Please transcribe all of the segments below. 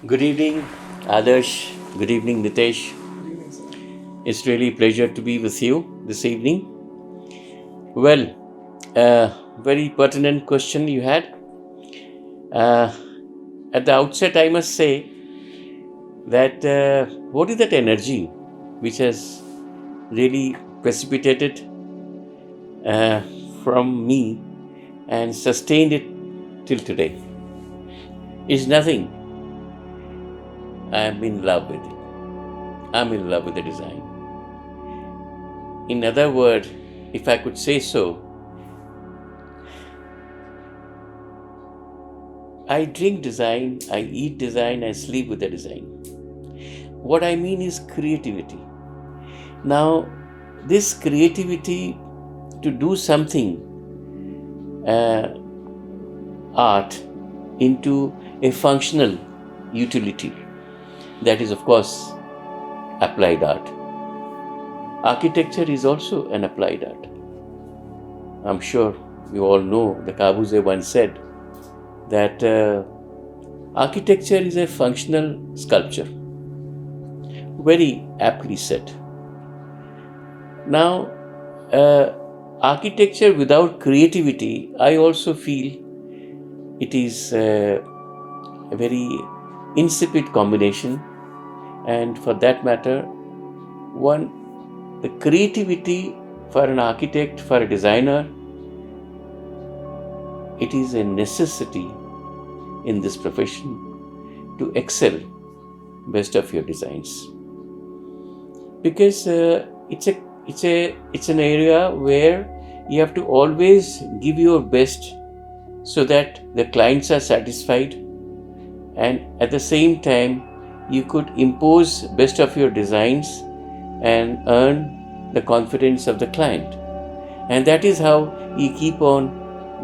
Good evening, Adarsh. Good evening, Nitesh. It's really a pleasure to be with you this evening. Well, very pertinent question you had. Uh, at the outset, I must say that what is that energy which has really precipitated uh, from me and sustained it till today? Is nothing. I'm in love with it. I'm in love with the design. In other words, if I could say so, I drink design, I eat design, I sleep with the design. What I mean is creativity. Now, this creativity to do something, art, into a functional utility, that is, of course, applied art. Architecture is also an applied art. I'm sure you all know the Corbusier once said that architecture is a functional sculpture. Very aptly said. Now, architecture without creativity, I also feel it is a very insipid combination, and for that matter, the creativity for an architect, for a designer, it is a necessity in this profession to excel best of your designs, because it's an area where you have to always give your best so that the clients are satisfied, and at the same time you could impose best of your designs and earn the confidence of the client, and that is how you keep on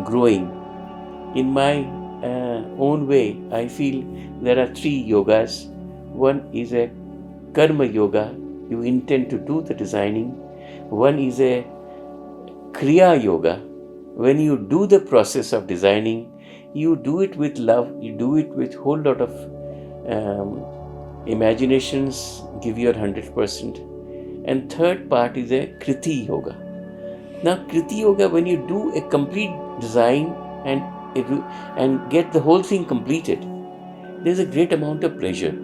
growing. In my own way, I feel there are three yogas. One is a karma yoga, you intend to do the designing. One is a kriya yoga, when you do the process of designing, you do it with love, you do it with whole lot of imaginations, give your 100%. And third part is a kriti yoga. Now kriti yoga, when you do a complete design and get the whole thing completed, there's a great amount of pleasure.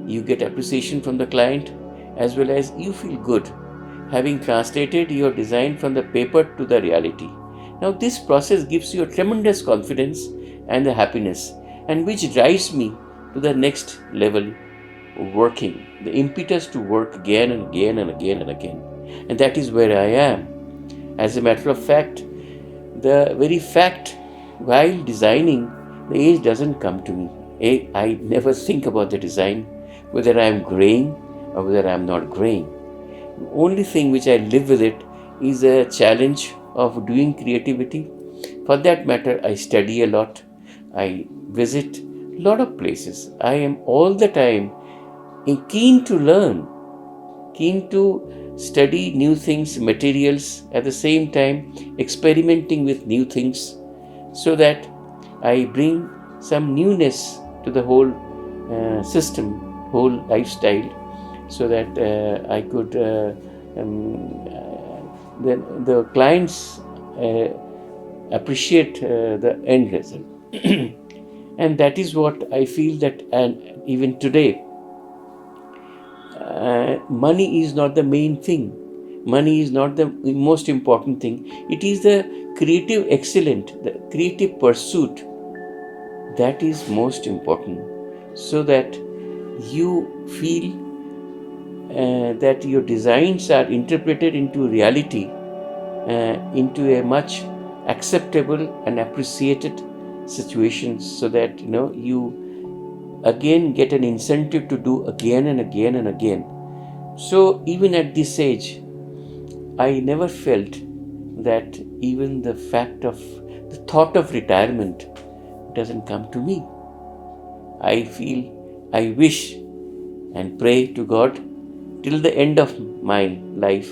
You get appreciation from the client, as well as you feel good having translated your design from the paper to the reality. Now this process gives you a tremendous confidence and the happiness, and which drives me to the next level, working, the impetus to work again and again and again and again. And that is where I am. As a matter of fact, the very fact while designing, the age doesn't come to me. I never think about the design, whether I am graying or whether I am not graying. The only thing which I live with it is a challenge of doing creativity. For that matter, I study a lot. I visit a lot of places. I am all the time keen to learn, keen to study new things, materials, at the same time experimenting with new things, so that I bring some newness to the whole system, whole lifestyle, so that I could the clients appreciate the end result. And that is what I feel that, and even today, money is not the main thing. Money is not the most important thing. It is the creative excellence, the creative pursuit, that is most important, so that you feel that your designs are interpreted into reality, into a much acceptable and appreciated situation, so that you again get an incentive to do again and again and again. So even at this age, I never felt that even the thought of retirement doesn't come to me. I wish and pray to God till the end of my life,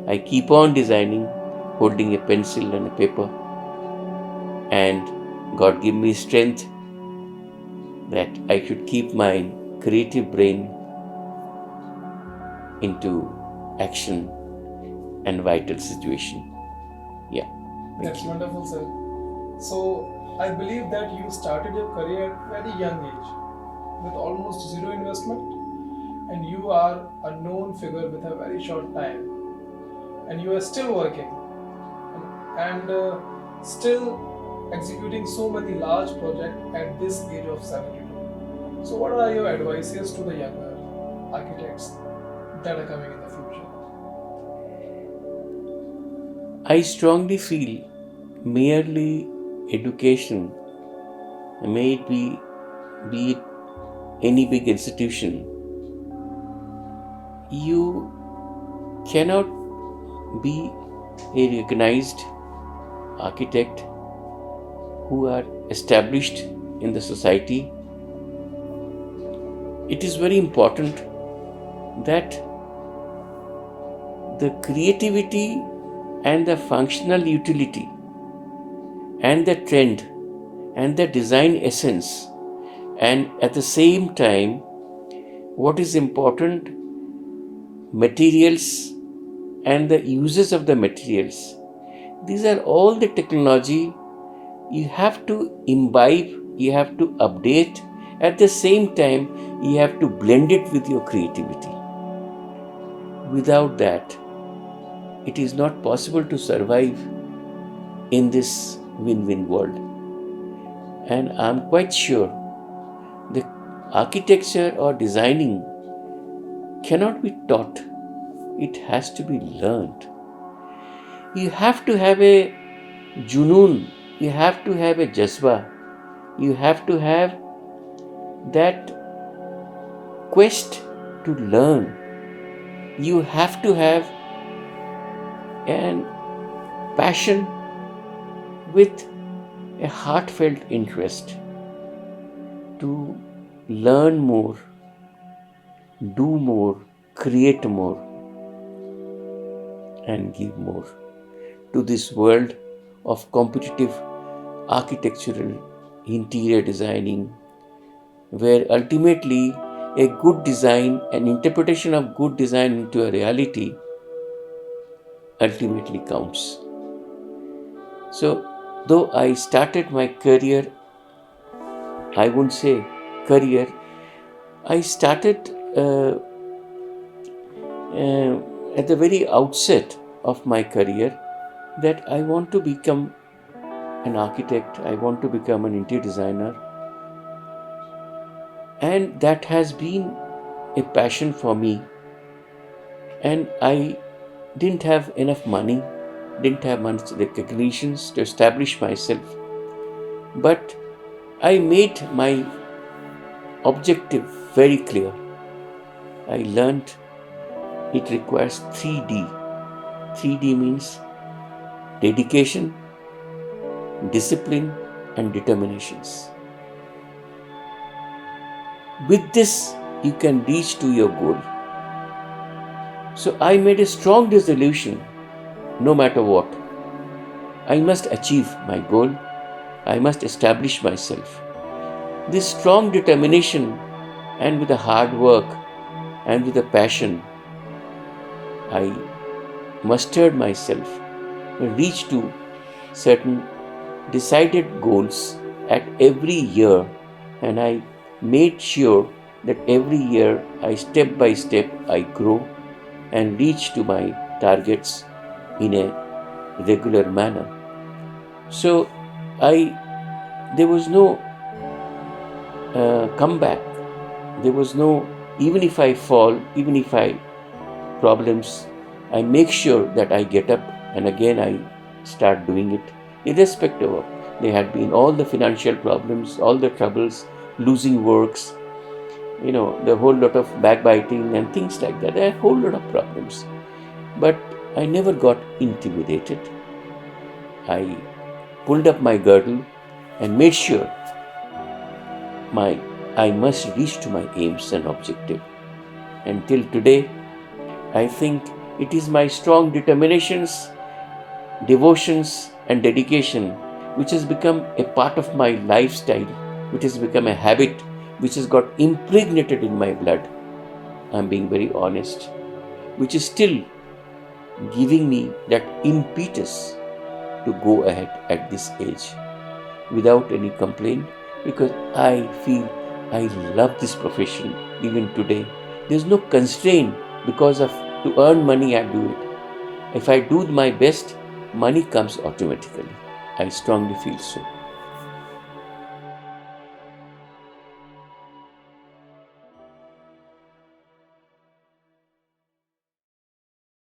I keep on designing, holding a pencil and a paper, and God give me strength that I should keep my creative brain into action and vital situation. Yeah. That's wonderful, sir. So, I believe that you started your career at very young age with almost zero investment, and you are a known figure with a very short time, and you are still working and still executing so many large projects at this age of 72. So, what are your advices to the younger architects that are coming in the future? I strongly feel merely education, may be it any big institution, you cannot be a recognized architect who are established in the society. It is very important that the creativity and the functional utility and the trend and the design essence, and at the same time what is important, materials and the uses of the materials, these are all the technology you have to imbibe, you have to update. At the same time, you have to blend it with your creativity. Without that, it is not possible to survive in this win-win world. And I'm quite sure the architecture or designing cannot be taught, it has to be learned. You have to have a junoon, you have to have a jazba, you have to have that quest to learn. You have to have an passion with a heartfelt interest to learn more, do more, create more, and give more to this world of competitive architectural interior designing, where ultimately a good design, an interpretation of good design into a reality ultimately counts. So, though I started my career, I won't say career, I started at the very outset of my career that I want to become an architect, I want to become an interior designer, and that has been a passion for me. And I didn't have enough money, didn't have much recognitions to establish myself, but I made my objective very clear. I learned it requires 3D. 3D means dedication, discipline, and determinations. With this, you can reach to your goal. So I made a strong resolution, no matter what. I must achieve my goal. I must establish myself. This strong determination, and with the hard work and with the passion, I mustered myself and reached to certain decided goals at every year, and I made sure that every year I step by step I grow and reach to my targets in a regular manner. So there was no comeback. There was no, even if I fall, even if I problems, I make sure that I get up and again I start doing it, irrespective of there had been all the financial problems, all the troubles, losing works, the whole lot of backbiting and things like that. There are a whole lot of problems. But I never got intimidated. I pulled up my girdle and made sure I must reach to my aims and objective. And till today, I think it is my strong determinations, devotions, and dedication which has become a part of my lifestyle, which has become a habit which has got impregnated in my blood. I'm being very honest, which is still giving me that impetus to go ahead at this age without any complaint, because I feel I love this profession even today. There's no constraint because of to earn money I do it. If I do my best, money comes automatically. I strongly feel so.